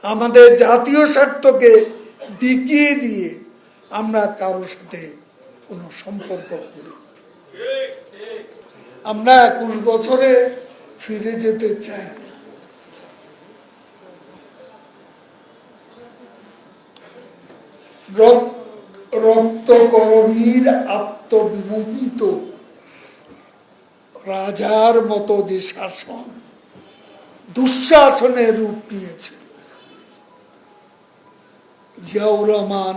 আমাদের জাতীয় স্বার্থকে বিকিয়ে দিয়ে আমরা কারোর সাথে কোনো সম্পর্ক করি। আমরা 21 বছরে ফিরে যেতে চাই না। রক্ত করবীর আত্মবিমোহিত রাজার মতো যে শাসন দুঃশাসনের রূপ নিয়েছিল, জিয়াউর রহমান,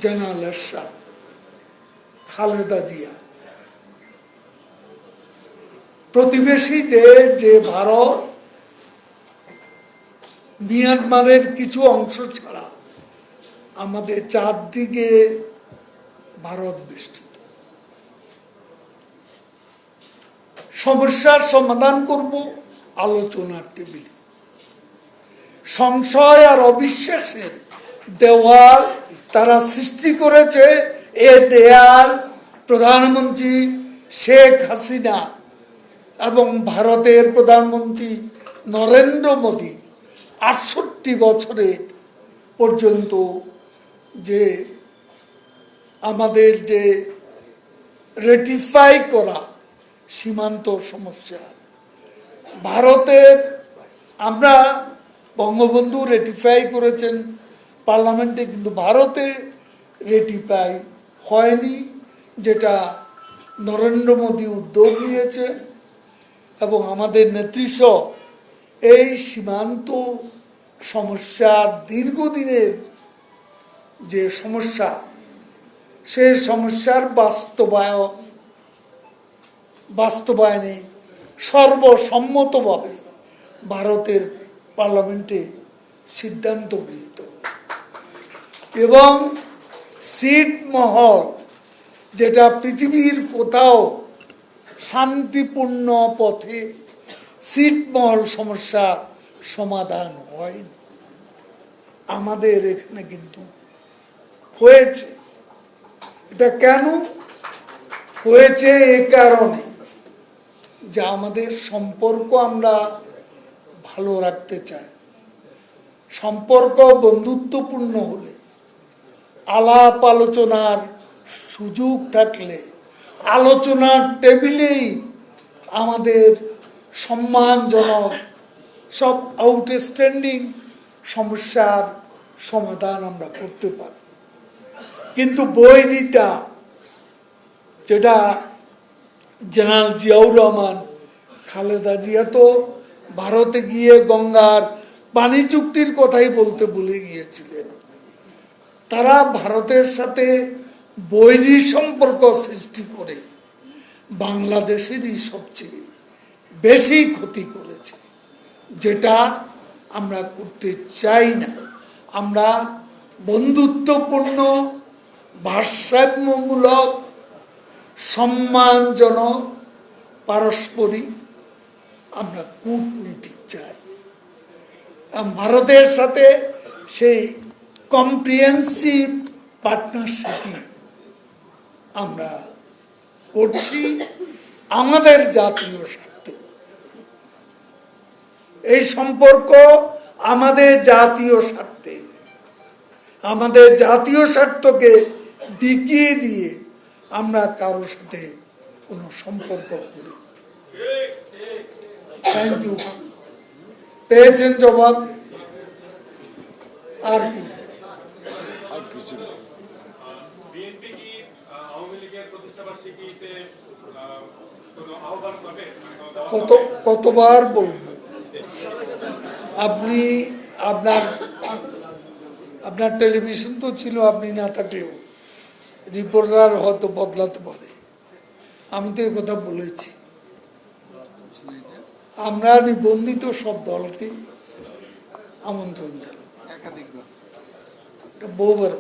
জেনারেল এরশাদ, খালেদা জিয়া, প্রতিবেশী দেশ যে ভারত, মিয়ানমারের কিছু অংশ ছাড়া আমাদের চারদিকে ভারত বেষ্টিত। সমস্যার সমাধান করব আলোচনার টেবিলে। সংশয় আর অবিশ্বাসের দেওয়াল তারা সৃষ্টি করেছে। এ দেয়াল প্রধানমন্ত্রী শেখ হাসিনা এবং ভারতের প্রধানমন্ত্রী নরেন্দ্র মোদী 68 বছরের পর্যন্ত যে আমাদের যে রেটিফাই করা সীমান্ত সমস্যা, ভারতের আমরা বঙ্গবন্ধু রেটিফাই করেছেন পার্লামেন্টে, কিন্তু ভারতে রেটিফাই হয়নি, যেটা নরেন্দ্র মোদী উদ্যোগ নিয়েছে এবং আমাদের নেতৃত্ব এই সীমান্ত সমস্যা দীর্ঘদিনের যে সমস্যা, সেই সমস্যার বাস্তবায়নে সর্বসম্মতভাবে ভারতের পার্লামেন্টে সিদ্ধান্ত গৃহীত এবং ছিটমহল, যেটা পৃথিবীর কোথাও শান্তিপূর্ণ পথে ছিটমহল সমস্যার সমাধান হয়নি, আমাদের এখানে কিন্তু হয়েছে। এটা কেন হয়েছে? এ কারণে যে আমাদের সম্পর্ক আমরা ভালো রাখতে চাই। সম্পর্ক বন্ধুত্বপূর্ণ হলে, আলাপ আলোচনার সুযোগ থাকলে, আলোচনার টেবিলেই আমাদের সম্মানজনক সব আউটস্ট্যান্ডিং সমস্যার সমাধান আমরা করতে পারি। কিন্তু বৈরিতা, যেটা জেনারেল জিয়াউর রহমান, খালেদা জিয়া তো ভারতে গিয়ে গঙ্গার পানি চুক্তির কথাই বলতে ভুলে গিয়েছিলেন। তারা ভারতের সাথে বৈরী সম্পর্ক সৃষ্টি করে বাংলাদেশেরই সবচেয়ে বেশি ক্ষতি করেছে, যেটা আমরা করতে চাই না। আমরা বন্ধুত্বপূর্ণ, ভারসাম্যমূলক, সম্মানজনক, পারস্পরিক আমরা কূটনীতি চাই। ভারতের সাথে সেই কম্প্রিহেন্সিভ পার্টনারশিপ আমরা করছি আমাদের জাতীয় স্বার্থে। এই সম্পর্ক আমাদের জাতীয় স্বার্থে, আমাদের জাতীয় স্বার্থকে বিকিয়ে দিয়ে আমরা কারোর সাথে কোনো সম্পর্ক করি। Thank you. পেয়েছেন জবাব? আর কি? কতবার বলবো? আপনি আপনার টেলিভিশন তো ছিল, আপনি না থাকলেও রিপোর্টার হয়তো বদলাতে পারে। আমি তো কথা বলেছি, আমরা নিবন্ধিত সব দলকে আমন্ত্রণ জানাবো। বহুবার